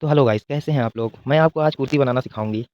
तो hello guys, कैसे हैं आप लोग? मैं आपको आज कुर्ती बनाना सिखाऊँगी।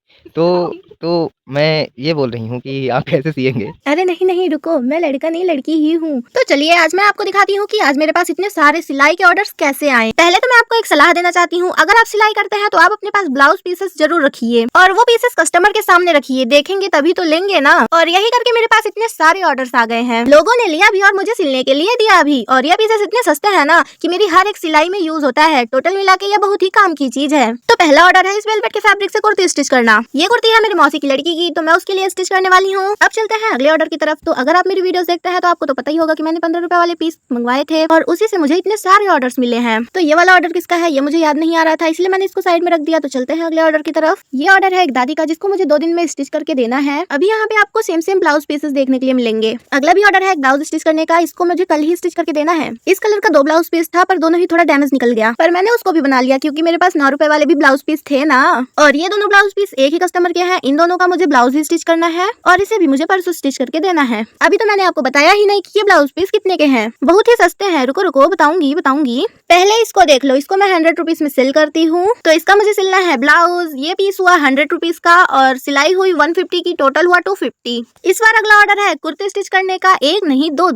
तो मैं ये बोल रही हूँ कि आप कैसे सिएँगे? अरे नहीं नहीं रुको, मैं लड़का नहीं लड़की ही हूँ। तो चलिए आज मैं आपको दिखाती हूँ कि आज मेरे पास इतने सारे सिलाई के ऑर्डर्स कैसे आए। पहले तो मैं आपको एक सलाह देना चाहती हूँ, अगर आप सिलाई करते हैं तो आप अपने पास ब्लाउज पीसेस जरूर रखिए और वो पीसेस कस्टमर के सामने रखिए, देखेंगे तभी तो लेंगे ना। और यही करके मेरे पास इतने सारे ऑर्डर्स आ गए हैं, लोगों ने लिया भी और मुझे सिलने के लिए दिया भी। और ये पीसेस इतने सस्ते हैं ना कि मेरी हर एक सिलाई में यूज होता है। टोटल मिला के ये बहुत ही काम की चीज है। तो पहला ऑर्डर है इस वेलवेट के फैब्रिक से कुर्ती स्टिच करना। ये कुर्ती है मेरी मौसी की लड़की की, तो मैं उसके लिए स्टिच करने वाली हूँ। अब चलते हैं अगले ऑर्डर की तरफ। तो अगर आप मेरी वीडियोस देखते हैं तो आपको तो पता ही होगा कि मैंने 15 रुपए वाले पीस मंगवाए थे और उसी से मुझे इतने सारे ऑर्डर्स मिले हैं। तो ये वाला ऑर्डर किसका है ये मुझे याद नहीं आ रहा था, इसलिए मैंने इसको साइड में रख दिया। तो चलते हैं अगले ऑर्डर की तरफ। ये ऑर्डर है एक दादी का, जिसको मुझे 2 दिन में स्टिच करके देना है। अभी यहाँ पे आपको सेम ब्लाउज पीसेस देखने के लिए मिलेंगे। अगला भी ऑर्डर है एक ब्लाउज स्टिच करने का, इसको मुझे कल ही स्टिच करके देना है। इस कलर का 2 ब्लाउज पीस था पर दोनों ही थोड़ा डैमेज निकल गया, पर मैंने उसको भी बना लिया क्योंकि मेरे पास 9 रुपए वाले भी ब्लाउज पीस थे ना। और ये दोनों ब्लाउज पीस एक ही कस्टमर के हैं, इन दोनों का मुझे ब्लाउज ही स्टिच करना है और इसे भी मुझे परसों स्टिच करके देना है। अभी तो मैंने आपको बताया ही नहीं कि ये ब्लाउज पीस कितने के हैं, बहुत ही सस्ते हैं। रुको रुको बताऊंगी। पहले इसको देख लो, इसको मैं 100 रुपीज में सेल करती हूँ। तो इसका मुझे सिलना है ब्लाउज। ये पीस हुआ 100 रुपीज का और सिलाई हुई 150 की, टोटल हुआ 250। इस बार अगला ऑर्डर है कुर्ती स्टिच करने का, एक नहीं दो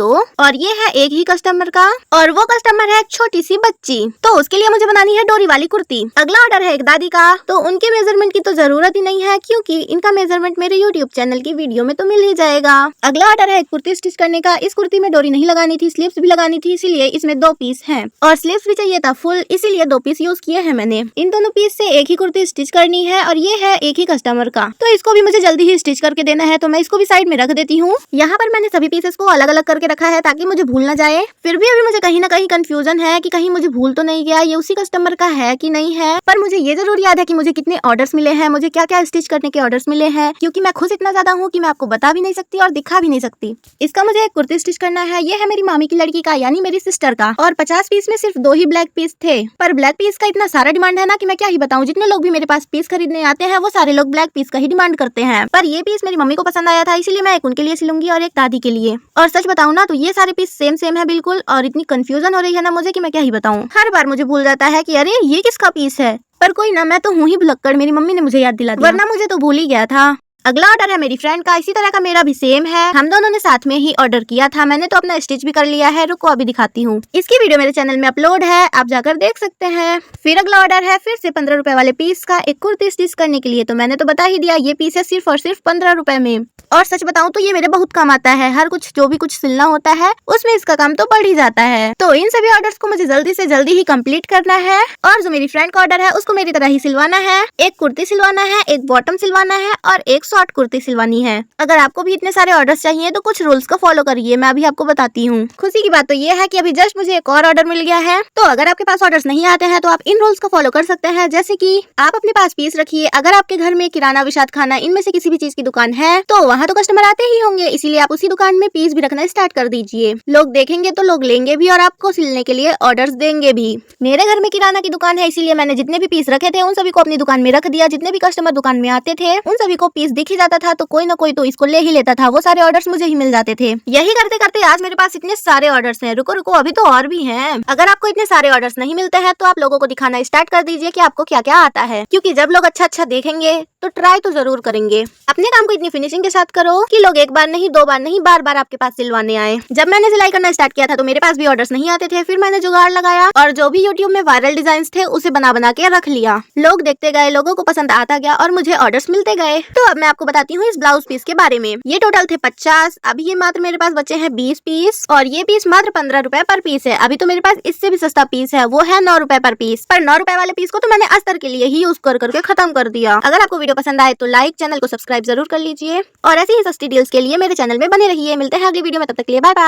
और ये है एक ही कस्टमर का और वो कस्टमर है एक छोटी सी बच्ची, तो उसके लिए मुझे बनानी है डोरी वाली कुर्ती। अगला ऑर्डर है एक दादी का, तो उनके मेजरमेंट की तो जरूरत ही नहीं है क्योंकि इनका मेजरमेंट मेरे यूट्यूब चैनल की वीडियो में तो मिल ही जाएगा। अगला ऑर्डर है कुर्ती स्टिच करने का। इस कुर्ती में डोरी नहीं लगानी थी, स्लीव्स भी लगानी थी, इसीलिए इसमें 2 पीस हैं और स्लीव्स भी चाहिए था फुल, इसीलिए 2 पीस यूज किए हैं मैंने। इन दोनों पीस से एक ही कुर्ती स्टिच करनी है और ये है एक ही कस्टमर का, तो इसको भी मुझे जल्दी ही स्टिच करके देना है। तो मैं इसको भी साइड में रख देती हूँ। यहाँ पर मैंने सभी पीसेस को अलग अलग करके रखा है ताकि मुझे भूल ना जाए। फिर भी अभी मुझे कहीं ना कहीं कंफ्यूजन है कि कहीं मुझे भूल तो नहीं गया, ये उसी कस्टमर का है कि नहीं है। पर मुझे ये जरूर याद है कि मुझे कितने ऑर्डर्स मिले हैं, मुझे क्या क्या स्टिच करने के ऑर्डर्स मिले हैं, क्योंकि मैं खुद इतना ज्यादा हूँ कि मैं आपको बता भी नहीं सकती और दिखा भी नहीं सकती। इसका मुझे एक कुर्ती स्टिच करना है। ये है मेरी मामी की लड़की का, यानी मेरी सिस्टर का, और 50 पीस में सिर्फ 2 ही ब्लैक पीस थे। पर ब्लैक पीस का इतना सारा डिमांड है ना कि मैं क्या ही बताऊं। जितने लोग भी मेरे पास पीस खरीदने आते हैं वो सारे लोग ब्लैक पीस का ही डिमांड करते हैं। पर ये पीस मेरी मम्मी को पसंद आया था, इसीलिए मैं एक उनके लिए सिलूंगी और एक दादी के लिए। और सच बताऊं ना तो ये सारे पीस सेम है बिल्कुल, और इतनी कंफ्यूजन हो रही है ना मुझे कि मैं क्या ही बताऊं। हर बार मुझे भूल जाता है कि अरे ये किसका पीस है, पर कोई ना, मैं तो हूँ ही भुलक्कड़, मेरी मम्मी ने मुझे याद दिला दिया, वरना मुझे तो भूल ही गया था। अगला ऑर्डर है मेरी फ्रेंड का, इसी तरह का मेरा भी सेम है, हम दोनों ने साथ में ही ऑर्डर किया था। मैंने तो अपना स्टिच भी कर लिया है, रुको अभी दिखाती हूँ। इसकी वीडियो मेरे चैनल में अपलोड है, आप जाकर देख सकते हैं। फिर अगला ऑर्डर है फिर से 15 रुपए वाले पीस का, एक कुर्ती स्टिच करने के लिए। तो मैंने तो बता ही दिया, ये पीस है सिर्फ और सिर्फ 15 रुपए में। और सच बताऊं तो ये मेरे बहुत काम आता है, हर कुछ जो भी कुछ सिलना होता है उसमें इसका काम तो बढ़ ही जाता है। तो इन सभी ऑर्डर्स को मुझे जल्दी से जल्दी ही कंप्लीट करना है। और जो मेरी फ्रेंड का ऑर्डर है उसको मेरी तरह ही सिलवाना है, एक कुर्ती सिलवाना है, एक बॉटम सिलवाना है और एक शॉर्ट कुर्ती सिलवानी है। अगर आपको भी इतने सारे ऑर्डर्स चाहिए तो कुछ रूल्स को फॉलो करिए, मैं अभी आपको बताती हूँ। खुशी की बात तो ये है कि अभी जस्ट मुझे एक और ऑर्डर मिल गया है। तो अगर आपके पास ऑर्डर्स नहीं आते हैं तो आप इन रूल्स को फॉलो कर सकते हैं, जैसे कि आप अपने पास पीस रखिए। अगर आपके घर में किराना, विशाद खाना, इनमें से किसी भी चीज की दुकान है तो वहाँ तो कस्टमर आते ही होंगे, इसीलिए आप उसी दुकान में पीस भी रखना स्टार्ट कर दीजिए। लोग देखेंगे तो लोग लेंगे भी और आपको सिलने के लिए ऑर्डर्स देंगे भी। मेरे घर में किराना की दुकान है, इसीलिए मैंने जितने भी पीस रखे थे उन सभी को अपनी दुकान में रख दिया। जितने भी कस्टमर दुकान में आते थे उन सभी को पीस दिख ही जाता था, तो कोई ना कोई तो इसको ले ही लेता था, वो सारे ऑर्डर्स मुझे ही मिल जाते थे। यही करते करते आज मेरे पास इतने सारे ऑर्डर्स हैं। रुको रुको अभी तो और भी हैं। अगर आपको इतने सारे ऑर्डर्स नहीं मिलते हैं तो आप लोगों को दिखाना स्टार्ट कर दीजिए कि आपको क्या क्या आता है, क्योंकि जब लोग अच्छा देखेंगे तो ट्राई तो जरूर करेंगे। अपने काम को इतनी फिनिशिंग के साथ करो कि लोग एक बार नहीं, 2 बार नहीं, बार आपके पास सिलवाने आए। जब मैंने सिलाई करना स्टार्ट किया था तो मेरे पास भी ऑर्डर्स नहीं आते थे, फिर मैंने जुगाड़ लगाया और जो भी यूट्यूब में वायरल डिजाइन थे उसे बना के रख लिया। लोग देखते गए, लोगों को पसंद आता गया और मुझे ऑर्डर्स मिलते गए। तो अब मैं आपको बताती हूँ इस ब्लाउज पीस के बारे में। ये टोटल थे 50, अभी ये मात्र मेरे पास बचे हैं 20 पीस और ये पीस मात्र 15 रुपए पर पीस है। अभी तो मेरे पास इससे भी सस्ता पीस है, वो है 9 रुपए पर पीस। पर 9 रुपए वाले पीस को तो मैंने अस्तर के लिए ही यूज करके खत्म कर दिया। अगर आपको वीडियो पसंद आए तो लाइक, चैनल को सब्सक्राइब जरूर कर लीजिए और ऐसी ही सस्ती डील्स के लिए मेरे चैनल में बने रहिए। मिलते हैं अगली वीडियो में, तब तक के लिए बाय बाय।